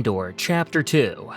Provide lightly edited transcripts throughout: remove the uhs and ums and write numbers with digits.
Andor, Chapter 2.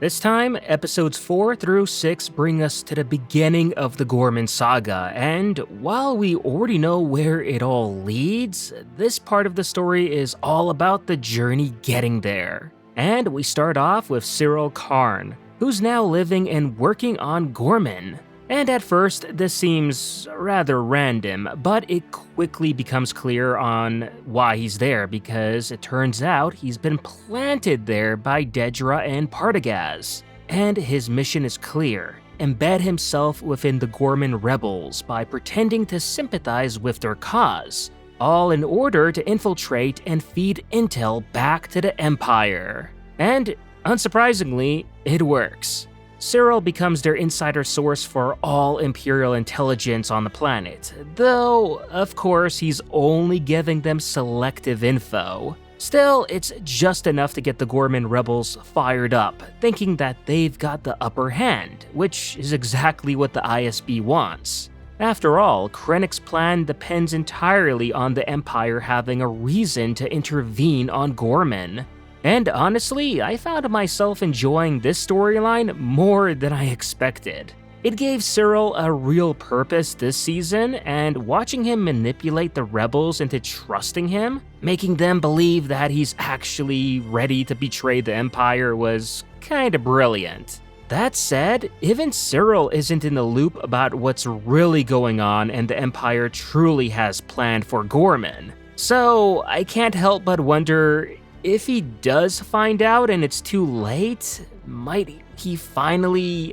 This time, episodes 4 through 6 bring us to the beginning of the Ghorman saga, and while we already know where it all leads, this part of the story is all about the journey getting there. And we start off with Sirill Ka, who's now living and working on Gorman. And at first, this seems rather random, but it quickly becomes clear on why he's there because it turns out he's been planted there by Dedra and Partisans. And his mission is clear: embed himself within the Gorman rebels by pretending to sympathize with their cause, all in order to infiltrate and feed intel back to the Empire. And unsurprisingly, it works. Sirill becomes their insider source for all Imperial intelligence on the planet, though, of course, he's only giving them selective info. Still, it's just enough to get the Gorman rebels fired up, thinking that they've got the upper hand, which is exactly what the ISB wants. After all, Krennic's plan depends entirely on the Empire having a reason to intervene on Gorman. And honestly, I found myself enjoying this storyline more than I expected. It gave Sirill a real purpose this season, and watching him manipulate the rebels into trusting him, making them believe that he's actually ready to betray the Empire, was kinda brilliant. That said, even Sirill isn't in the loop about what's really going on and the Empire truly has planned for Gorman. So I can't help but wonder, if he does find out and it's too late, might he finally,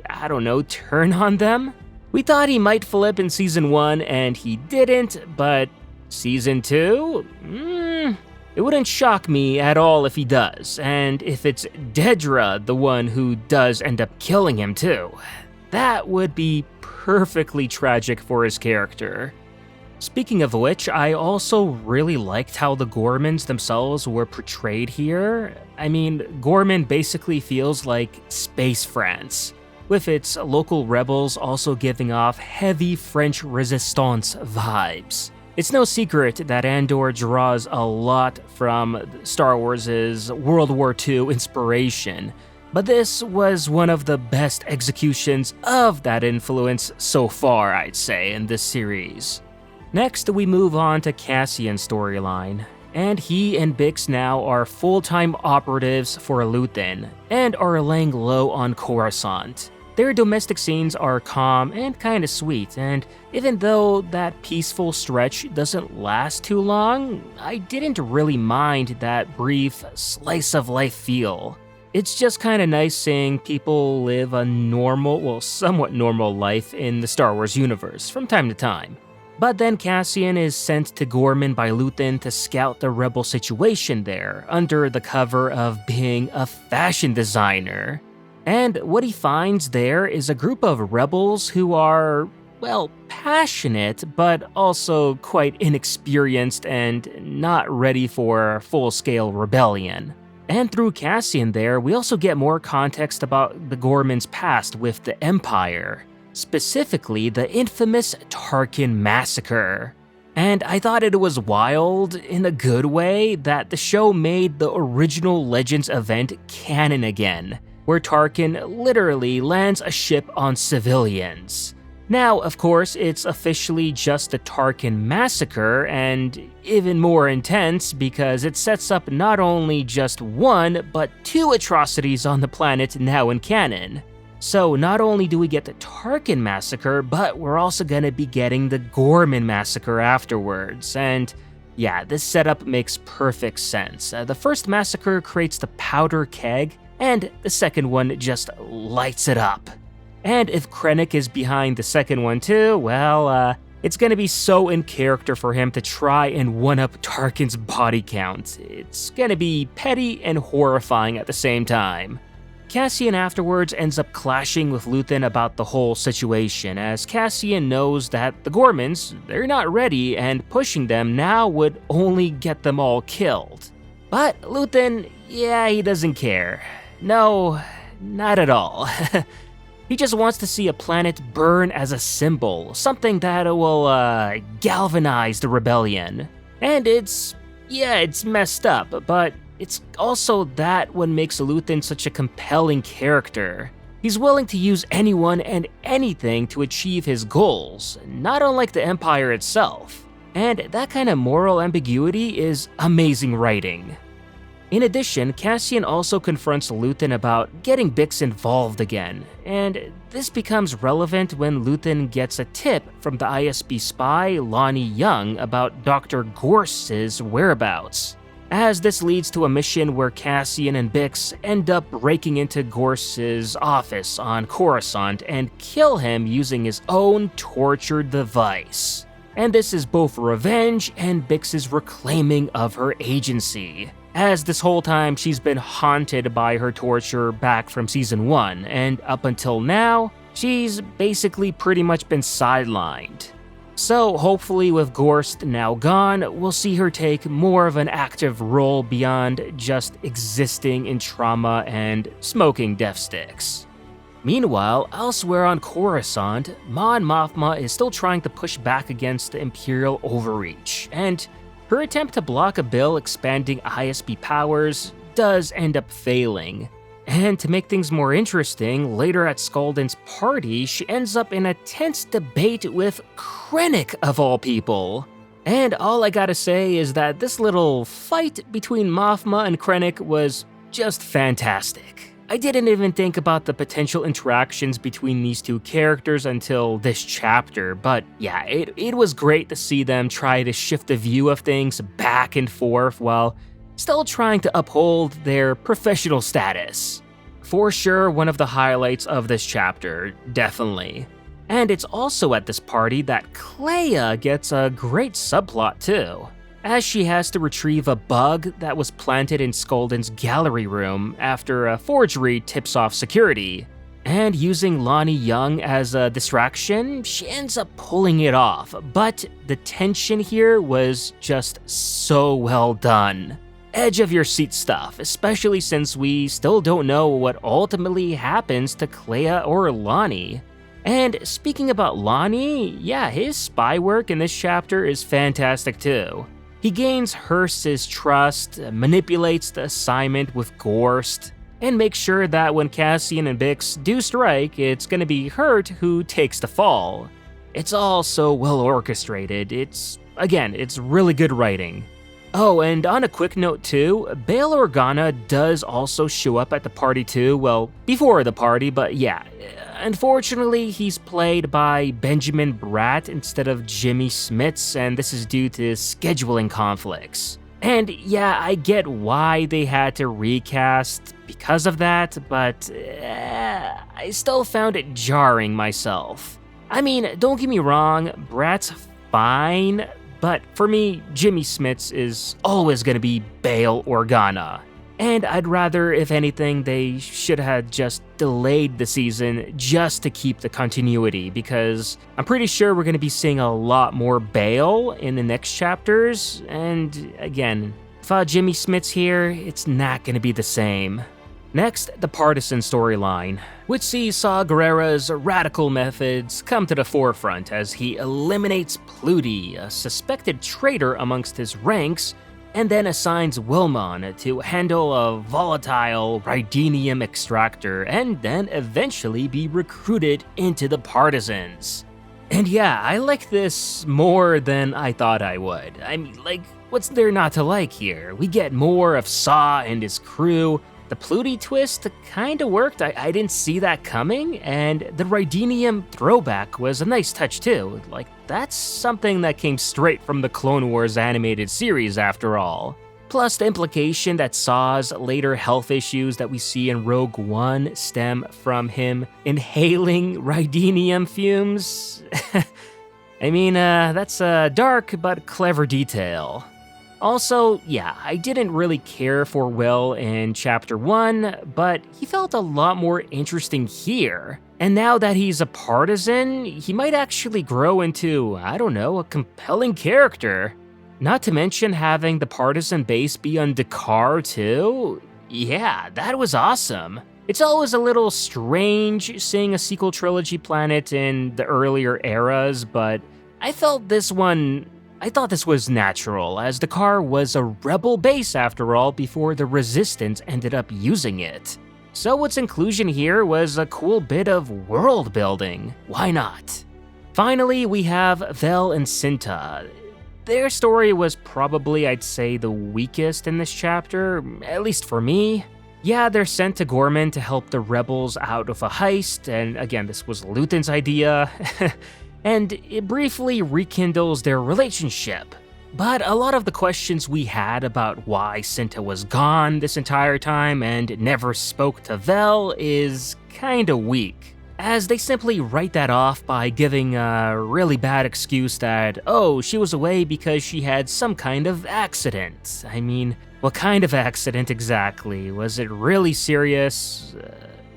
turn on them? We thought he might flip in Season 1 and he didn't, but Season 2? It wouldn't shock me at all if he does, and if it's Dedra the one who does end up killing him too. That would be perfectly tragic for his character. Speaking of which, I also really liked how the Ghormans themselves were portrayed here. I mean, Gorman basically feels like space France, with its local rebels also giving off heavy French resistance vibes. It's no secret that Andor draws a lot from Star Wars' World War II inspiration, but this was one of the best executions of that influence so far, I'd say, in this series. Next, we move on to Cassian's storyline, and he and Bix now are full-time operatives for Luthen, and are laying low on Coruscant. Their domestic scenes are calm and kinda sweet, and even though that peaceful stretch doesn't last too long, I didn't really mind that brief slice-of-life feel. It's just kinda nice seeing people live a somewhat normal life in the Star Wars universe from time to time. But then Cassian is sent to Gorman by Luthen to scout the rebel situation there, under the cover of being a fashion designer. And what he finds there is a group of rebels who are, passionate, but also quite inexperienced and not ready for full-scale rebellion. And through Cassian there, we also get more context about the Ghorman's past with the Empire. Specifically, the infamous Tarkin massacre. And I thought it was wild, in a good way, that the show made the original Legends event canon again, where Tarkin literally lands a ship on civilians. Now, of course, it's officially just the Tarkin massacre, and even more intense because it sets up not only just one, but two atrocities on the planet now in canon. So not only do we get the Tarkin massacre, but we're also gonna be getting the Gorman massacre afterwards, and yeah, this setup makes perfect sense. The first massacre creates the powder keg, and the second one just lights it up. And if Krennic is behind the second one too, it's gonna be so in character for him to try and one-up Tarkin's body count. It's gonna be petty and horrifying at the same time. Cassian afterwards ends up clashing with Luthen about the whole situation, as Cassian knows that the Ghormans, they're not ready, and pushing them now would only get them all killed. But Luthen, he doesn't care. No, not at all. He just wants to see a planet burn as a symbol, something that will galvanize the rebellion. And it's messed up, but it's also that what makes Luthen such a compelling character. He's willing to use anyone and anything to achieve his goals, not unlike the Empire itself. And that kind of moral ambiguity is amazing writing. In addition, Cassian also confronts Luthen about getting Bix involved again, and this becomes relevant when Luthen gets a tip from the ISB spy Lonnie Young about Dr. Gorse's whereabouts. As this leads to a mission where Cassian and Bix end up breaking into Gorse's office on Coruscant and kill him using his own torture device. And this is both revenge and Bix's reclaiming of her agency, as this whole time she's been haunted by her torture back from Season 1, and up until now, she's basically pretty much been sidelined. So hopefully with Gorst now gone, we'll see her take more of an active role beyond just existing in trauma and smoking death sticks. Meanwhile, elsewhere on Coruscant, Mon Mothma is still trying to push back against the Imperial overreach, and her attempt to block a bill expanding ISB powers does end up failing. And to make things more interesting, later at Skalden's party, she ends up in a tense debate with Krennic of all people. And all I gotta say is that this little fight between Mothma and Krennic was just fantastic. I didn't even think about the potential interactions between these two characters until this chapter, but yeah, it was great to see them try to shift the view of things back and forth while still trying to uphold their professional status. For sure, one of the highlights of this chapter, definitely. And it's also at this party that Kleya gets a great subplot too, as she has to retrieve a bug that was planted in Skalden's gallery room after a forgery tips off security. And using Lonnie Young as a distraction, she ends up pulling it off, but the tension here was just so well done. Edge of your seat stuff, especially since we still don't know what ultimately happens to Kleya or Lonnie. And speaking about Lonnie, yeah, his spy work in this chapter is fantastic too. He gains Hurst's trust, manipulates the assignment with Gorst, and makes sure that when Cassian and Bix do strike, it's gonna be Hurt who takes the fall. It's all so well orchestrated, it's really good writing. Oh, and on a quick note too, Bail Organa does also show up at the party too, well, before the party, but yeah. Unfortunately, he's played by Benjamin Bratt instead of Jimmy Smits, and this is due to scheduling conflicts. And yeah, I get why they had to recast because of that, but I still found it jarring myself. I mean, don't get me wrong, Bratt's fine, but for me, Jimmy Smits is always gonna be Bail Organa. And I'd rather, if anything, they should have just delayed the season just to keep the continuity, because I'm pretty sure we're gonna be seeing a lot more Bail in the next chapters, and again, without Jimmy Smits here, it's not gonna be the same. Next, the partisan storyline, which sees Saw Gerrera's radical methods come to the forefront as he eliminates Pluty, a suspected traitor amongst his ranks, and then assigns Wilmon to handle a volatile Rhydinium extractor and then eventually be recruited into the partisans. And yeah, I like this more than I thought I would. I mean, like, what's there not to like here? We get more of Saw and his crew. The Pluty twist kinda worked, I didn't see that coming, and the Rhydinium throwback was a nice touch too. Like, that's something that came straight from the Clone Wars animated series after all. Plus the implication that Saw's later health issues that we see in Rogue One stem from him inhaling Rhydinium fumes. I mean, that's a dark but clever detail. Also, yeah, I didn't really care for Will in Chapter 1, but he felt a lot more interesting here. And now that he's a partisan, he might actually grow into, I don't know, a compelling character. Not to mention having the partisan base be on Dakar too. Yeah, that was awesome. It's always a little strange seeing a sequel trilogy planet in the earlier eras, but I felt this one I thought this was natural, as the car was a rebel base after all before the Resistance ended up using it. So its inclusion here was a cool bit of world building. Why not? Finally, we have Vel and Cinta. Their story was probably, I'd say, the weakest in this chapter, at least for me. Yeah, they're sent to Gorman to help the rebels out of a heist, and again, this was Luthen's idea, and it briefly rekindles their relationship. But a lot of the questions we had about why Cinta was gone this entire time and never spoke to Vel is kinda weak, as they simply write that off by giving a really bad excuse that, oh, she was away because she had some kind of accident. I mean, what kind of accident exactly? Was it really serious?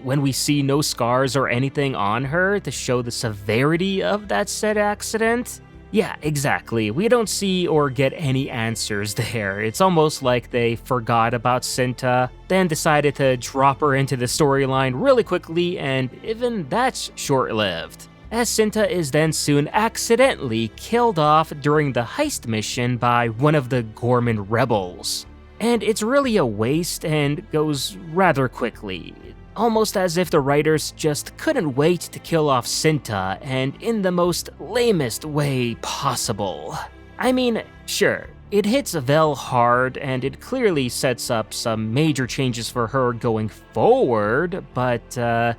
When we see no scars or anything on her to show the severity of that said accident? Yeah, exactly. We don't see or get any answers there. It's almost like they forgot about Cinta, then decided to drop her into the storyline really quickly, and even that's short-lived, as Cinta is then soon accidentally killed off during the heist mission by one of the Gorman rebels. And it's really a waste and goes rather quickly, almost as if the writers just couldn't wait to kill off Cinta, and in the most lamest way possible. I mean, sure, it hits Vel hard and it clearly sets up some major changes for her going forward, but I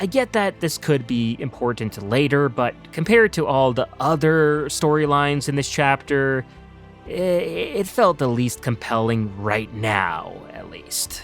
get that this could be important later, but compared to all the other storylines in this chapter, it felt the least compelling right now, at least.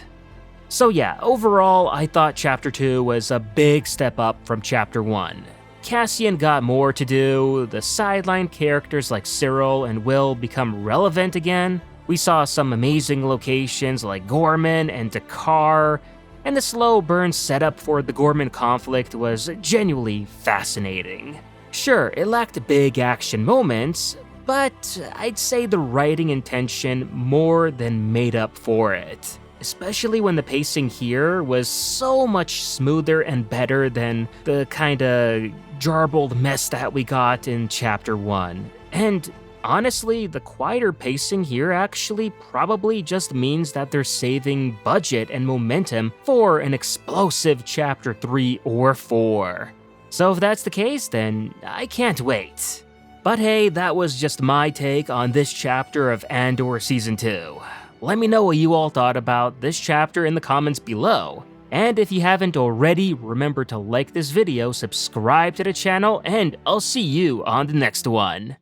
So yeah, overall, I thought Chapter 2 was a big step up from Chapter 1. Cassian got more to do, the sideline characters like Sirill and Will become relevant again, we saw some amazing locations like Gorman and Dakar, and the slow burn setup for the Gorman conflict was genuinely fascinating. Sure, it lacked big action moments, but I'd say the writing intention more than made up for it. Especially when the pacing here was so much smoother and better than the kinda jarbled mess that we got in Chapter 1. And honestly, the quieter pacing here actually probably just means that they're saving budget and momentum for an explosive Chapter 3 or 4. So if that's the case, then I can't wait. But hey, that was just my take on this chapter of Andor Season 2. Let me know what you all thought about this chapter in the comments below. And if you haven't already, remember to like this video, subscribe to the channel, and I'll see you on the next one.